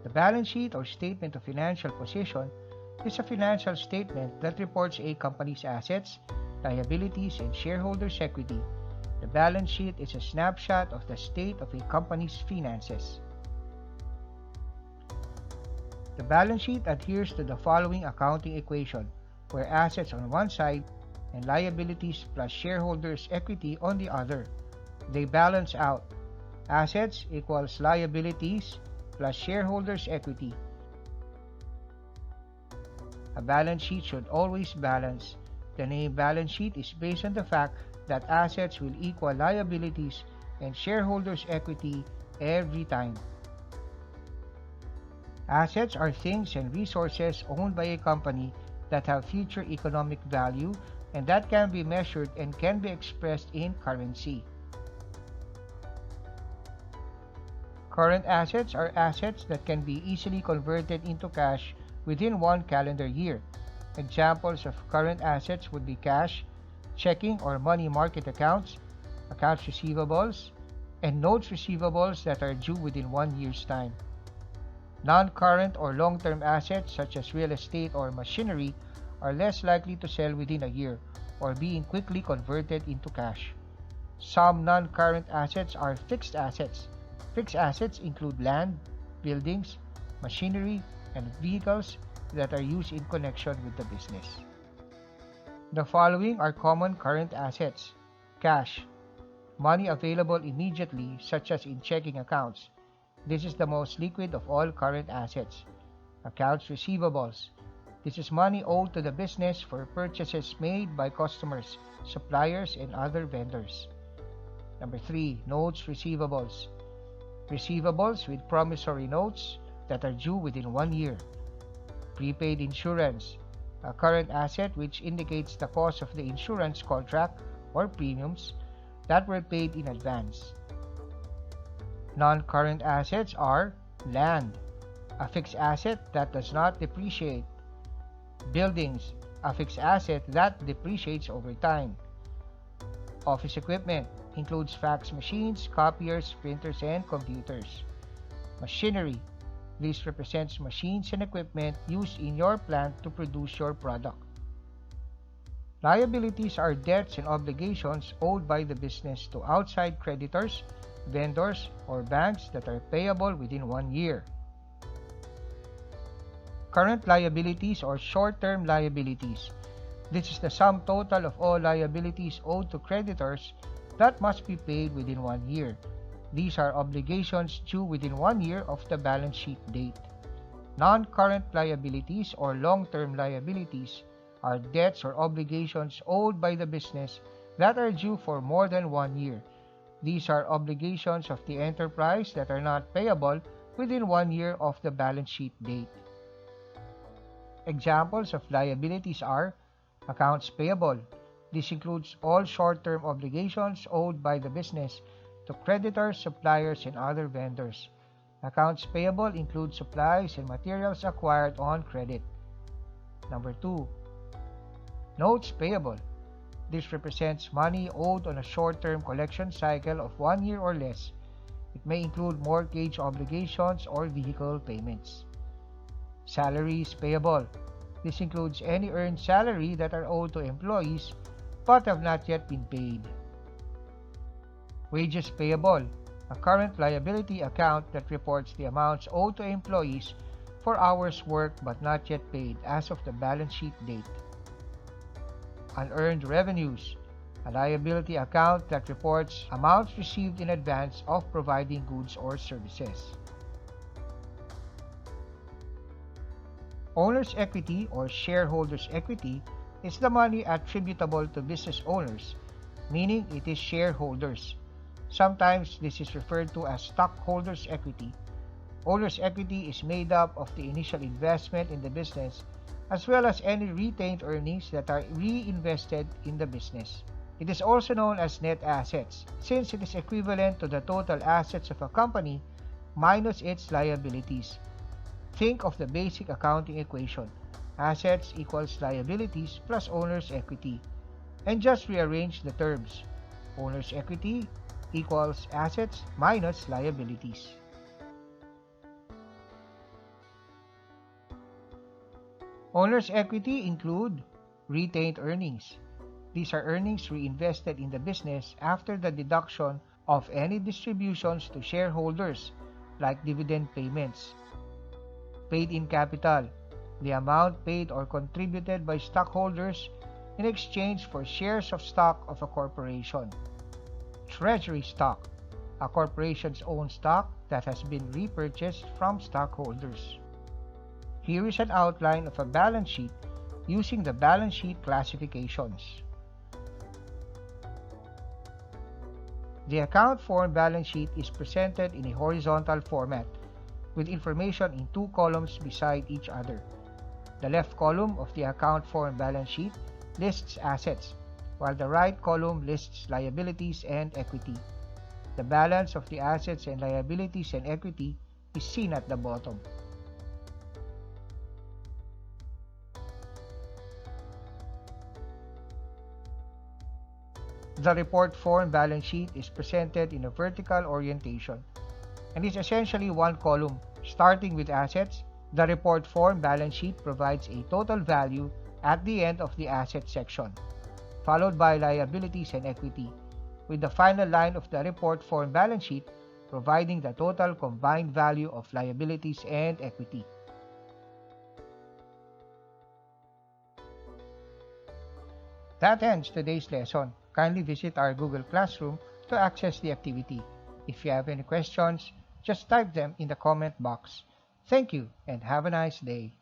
The balance sheet or statement of financial position is a financial statement that reports a company's assets, liabilities, and shareholders' equity. The balance sheet is a snapshot of the state of a company's finances. The balance sheet adheres to the following accounting equation, where assets on one side and liabilities plus shareholders' equity on the other. They balance out. Assets equals liabilities plus shareholders' equity. A balance sheet should always balance. The name balance sheet is based on the fact that assets will equal liabilities and shareholders' equity every time. Assets are things and resources owned by a company that have future economic value and that can be measured and can be expressed in currency. Current assets are assets that can be easily converted into cash within one calendar year. Examples of current assets would be cash, checking or money market accounts, accounts receivables, and notes receivables that are due within 1 year's time. Non-current or long-term assets such as real estate or machinery are less likely to sell within a year or being quickly converted into cash. Some non-current assets are fixed assets. Fixed assets include land, buildings, machinery, and vehicles that are used in connection with the business. The following are common current assets: cash, money available immediately such as in checking accounts. This is the most liquid of all current assets. Accounts receivables. This is money owed to the business for purchases made by customers, suppliers, and other vendors. Number 3, notes receivables. Receivables with promissory notes that are due within 1 year. Prepaid insurance, a current asset which indicates the cost of the insurance contract or premiums that were paid in advance. Non-current assets are land, a fixed asset that does not depreciate. Buildings, a fixed asset that depreciates over time. Office equipment includes fax machines, copiers, printers, and computers. Machinery, this represents machines and equipment used in your plant to produce your product. Liabilities are debts and obligations owed by the business to outside creditors, vendors, or banks that are payable within 1 year. Current liabilities or short-term liabilities. This is the sum total of all liabilities owed to creditors that must be paid within 1 year. These are obligations due within 1 year of the balance sheet date. Non-current liabilities or long-term liabilities are debts or obligations owed by the business that are due for more than 1 year. These are obligations of the enterprise that are not payable within 1 year of the balance sheet date. Examples of liabilities are accounts payable. This includes all short-term obligations owed by the business to creditors, suppliers, and other vendors. Accounts payable include supplies and materials acquired on credit. Number 2, notes payable. This represents money owed on a short-term collection cycle of 1 year or less. It may include mortgage obligations or vehicle payments. Salaries payable. This includes any earned salary that are owed to employees but have not yet been paid. Wages payable. A current liability account that reports the amounts owed to employees for hours worked but not yet paid as of the balance sheet date. Unearned revenues, a liability account that reports amounts received in advance of providing goods or services. Owner's equity or shareholders' equity is the money attributable to business owners, meaning it is shareholders. Sometimes this is referred to as stockholders' equity. Owner's equity is made up of the initial investment in the business as well as any retained earnings that are reinvested in the business. It is also known as net assets, since it is equivalent to the total assets of a company minus its liabilities. Think of the basic accounting equation: assets equals liabilities plus owner's equity, and just rearrange the terms. Owner's equity equals assets minus liabilities. Owner's equity include retained earnings. These are earnings reinvested in the business after the deduction of any distributions to shareholders, like dividend payments. Paid-in capital, the amount paid or contributed by stockholders in exchange for shares of stock of a corporation. Treasury stock, a corporation's own stock that has been repurchased from stockholders. Here is an outline of a balance sheet using the balance sheet classifications. The account form balance sheet is presented in a horizontal format with information in two columns beside each other. The left column of the account form balance sheet lists assets, while the right column lists liabilities and equity. The balance of the assets and liabilities and equity is seen at the bottom. The report form balance sheet is presented in a vertical orientation and is essentially one column. Starting with assets, the report form balance sheet provides a total value at the end of the asset section, followed by liabilities and equity, with the final line of the report form balance sheet providing the total combined value of liabilities and equity. That ends today's lesson. Kindly visit our Google Classroom to access the activity. If you have any questions, just type them in the comment box. Thank you and have a nice day.